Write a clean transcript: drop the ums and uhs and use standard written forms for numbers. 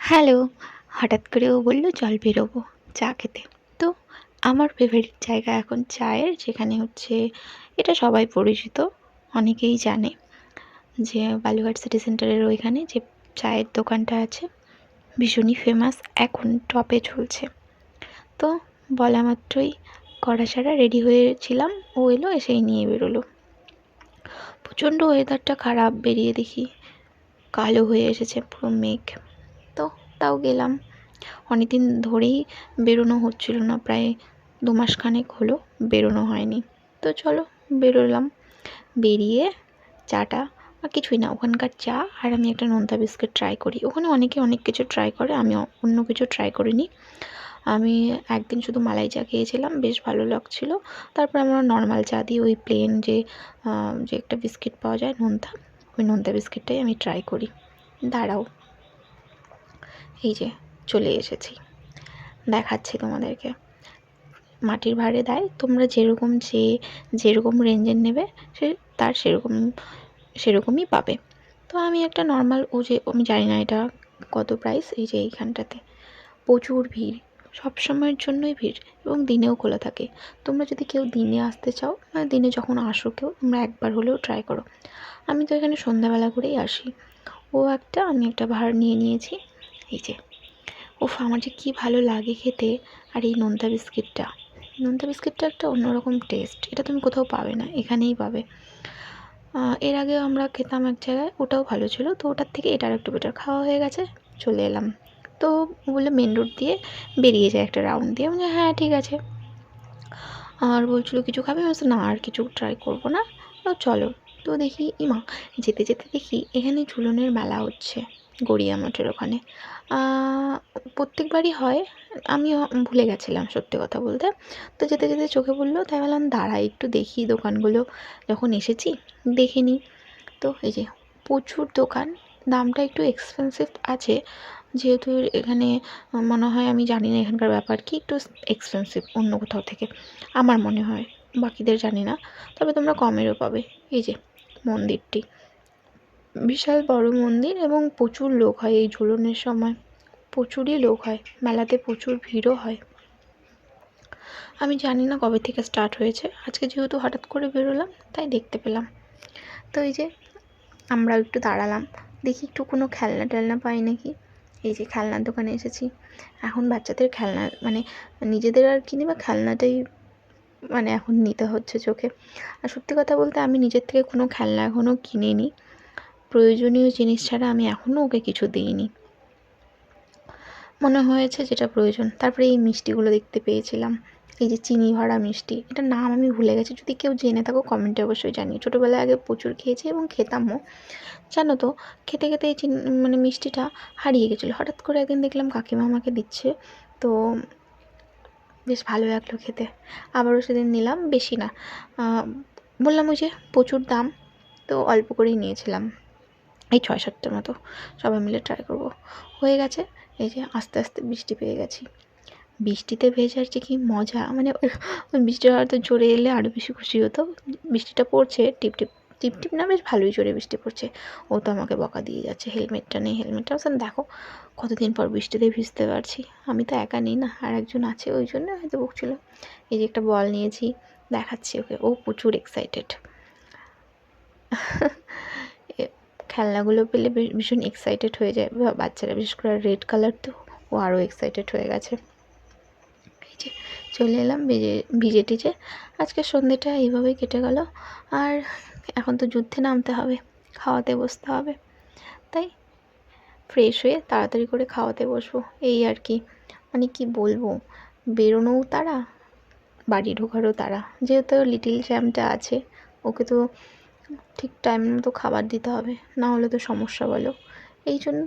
Hello. হঠাৎ করে ও বলল চল বেরোবো চা খেতে। তো আমার ফেভারিট জায়গা এখন চায়ের, যেখানে হচ্ছে এটা সবাই পরিচিত, অনেকেই জানে যে বালুরঘাট সিটি সেন্টারের ওইখানে যে চায়ের দোকানটা আছে ভীষণই ফেমাস, এখন টপে চলছে। তো বলা মাত্রই কড়া সারা রেডি হয়েছিলাম, ও এলো, এসেই নিয়ে বেরোলো। প্রচণ্ড ওয়েদারটা খারাপ, বেরিয়ে দেখি কালো হয়ে এসেছে পুরো মেঘ। তো তাও গেলাম। অনেকদিন ধরেই বেরোনো হচ্ছিল না, প্রায় 2 মাস খানেক হলো বেরোনো হয়নি। তো চলো বেরোলাম। বেরিয়ে চাটা আর কিছুই না, ওখানকার চা আর আমি একটা নোনতা বিস্কিট ট্রাই করি। ওখানে অনেকে অনেক কিছু ট্রাই করে, আমি অন্য কিছু ট্রাই করিনি। আমি একদিন শুধু মালাই চা খেয়েছিলাম, বেশ ভালো লাগছিল। তারপর আমরা নর্মাল চা দিয়ে ওই প্লেন যে একটা বিস্কিট পাওয়া যায় নোনতা, ওই নোনতা বিস্কিটটাই আমি ট্রাই করি। দাঁড়াও, এই যে চলে এসেছি, দেখাচ্ছি তোমাদেরকে। মাটির ভাঁড়ে দেয়, তোমরা যেরকম রেঞ্জের নেবে সে তার সেরকমই পাবে। তো আমি একটা নর্মাল, আমি জানি না এটা কত প্রাইস। এই যে এইখানটাতে প্রচুর ভিড়, সব সময়ের জন্যই ভিড়, এবং দিনেও খোলা থাকে। তোমরা যদি কেউ দিনে আসতে চাও, মানে দিনে যখন আসো কেউ, তোমরা একবার হলেও ট্রাই করো। আমি তো এখানে সন্ধ্যাবেলা করেই আসি। আমি একটা ভাঁড় নিয়ে নিয়েছি। এই যে, ওফ, আমার যে কী ভালো লাগে খেতে। আর এই নোনতা বিস্কিটটা একটা অন্যরকম টেস্ট, এটা তুমি কোথাও পাবে না, এখানেই পাবে। এর আগেও আমরা খেতাম এক জায়গায়, ওটাও ভালো ছিল। তো ওটার থেকে এটা আর একটু বেটার, খাওয়া হয়ে গেছে, চলে এলাম। তো বললো মেন রোড দিয়ে বেরিয়ে যায় একটা রাউন্ড দিয়ে। আমি হ্যাঁ ঠিক আছে। আর বলছিল কিছু খাবে, আমি বলছি না আর কিছু ট্রাই করবো না, চলো। তো দেখি ইমা, যেতে যেতে দেখি এখানে ঝুলনের মেলা হচ্ছে গড়িয়া মঠের ওখানে। প্রত্যেকবারই হয়, আমি ভুলে গেছিলাম সত্যি কথা বলতে। তো যেতে যেতে চোখে পড়লো, তাই বললাম দাঁড়াই একটু দেখি দোকানগুলো, যখন এসেছি দেখে নিই। তো এই যে প্রচুর দোকান, দামটা একটু এক্সপেন্সিভ আছে, যেহেতু এখানে মনে হয়, আমি জানি না এখানকার ব্যাপার কি, একটু এক্সপেন্সিভ অন্য কোথাও থেকে আমার মনে হয়, বাকিদের জানি না। তবে তোমরা কমেরও পাবে। এই যে মন্দিরটি, বিশাল বড় মন্দির, এবং প্রচুর লোক হয় এই ঝুলনের সময়, প্রচুরই লোক হয় মেলাতে, প্রচুর ভিড়ও হয়। আমি জানি না কবে থেকে স্টার্ট হয়েছে, আজকে যেহেতু হঠাৎ করে বেরোলাম তাই দেখতে পেলাম। তো এই যে আমরা একটু দাঁড়ালাম, দেখি একটু কোনো খেলনা টেলনা পাই নাকি। এই যে খেলনার দোকানে এসেছি। এখন বাচ্চাদের খেলনা, মানে নিজেদের আর কিনি বা খেলনাটাই মানে এখন নিতে হচ্ছে চোখে। আর সত্যি কথা বলতে আমি নিজের থেকে কোনো খেলনা এখনও কিনিনি, প্রয়োজনীয় জিনিস ছাড়া আমি এখনও ওকে কিছু দিইনি। মনে হয়েছে যেটা প্রয়োজন। তারপরে এই মিষ্টিগুলো দেখতে পেয়েছিলাম, এই যে চিনি ভরা মিষ্টি, এটার নাম আমি ভুলে গেছি, যদি কেউ জেনে থাকো কমেন্টে অবশ্যই জানিও। ছোটোবেলায় আগে প্রচুর খেয়েছি এবং খেতামও, জানো তো। খেতে খেতে এই মানে মিষ্টিটা হারিয়ে গেছিলো, হঠাৎ করে একদিন দেখলাম কাকিমা আমাকে দিচ্ছে, তো বেশ ভালো লাগলো খেতে। আবারও সেদিন নিলাম, বেশি না, বললাম ওই যে প্রচুর দাম, তো অল্প করেই নিয়েছিলাম, এই 6-7টার মতো। সবাই মিলে ট্রাই করবো। হয়ে গেছে। এই যে আস্তে আস্তে বৃষ্টি পেয়ে গেছি। বৃষ্টিতে ভেজার যে কী মজা, মানে ওই বৃষ্টিটা হয়তো জোরে এলে আরও বেশি খুশি হতো। বৃষ্টিটা পড়ছে টিপ টিপ, টিপ টিপ না, বেশ ভালোই জোরে বৃষ্টি পড়ছে। ও তো আমাকে বকা দিয়ে যাচ্ছে, হেলমেটটা নেই, হেলমেটটা বলছেন দেখো কতদিন পর বৃষ্টিতে ভিজতে পারছি। আমি তো একা নিই না, আর একজন আছে, ওই জন্য হয়তো বকছিল। এই যে একটা বল নিয়েছি, দেখাচ্ছি ওকে, ও প্রচুর এক্সাইটেড। খেলনাগুলো পেলে ভীষণ এক্সাইটেড হয়ে যায় বাচ্চারা, বিশেষ করে রেড কালার, তো ও আরও এক্সাইটেড হয়ে গেছে। এই যে চলে এলাম ভিজে টিজে। আজকে সন্ধ্যেটা এইভাবেই কেটে গেল। আর এখন তো যুদ্ধে নামতে হবে, খাওয়াতে বসতে হবে, তাই ফ্রেশ হয়ে তাড়াতাড়ি করে খাওয়াতে বসবো, এই আর কি। মানে কি বলবো, বেরোনোও তাড়া, বাড়ি ঢোকারও তাড়া। যেহেতু লিটিল চ্যাম্পটা আছে, ওকে তো ঠিক টাইম মতো খাবার দিতে হবে, না হলে তো সমস্যা বলো। এই জন্য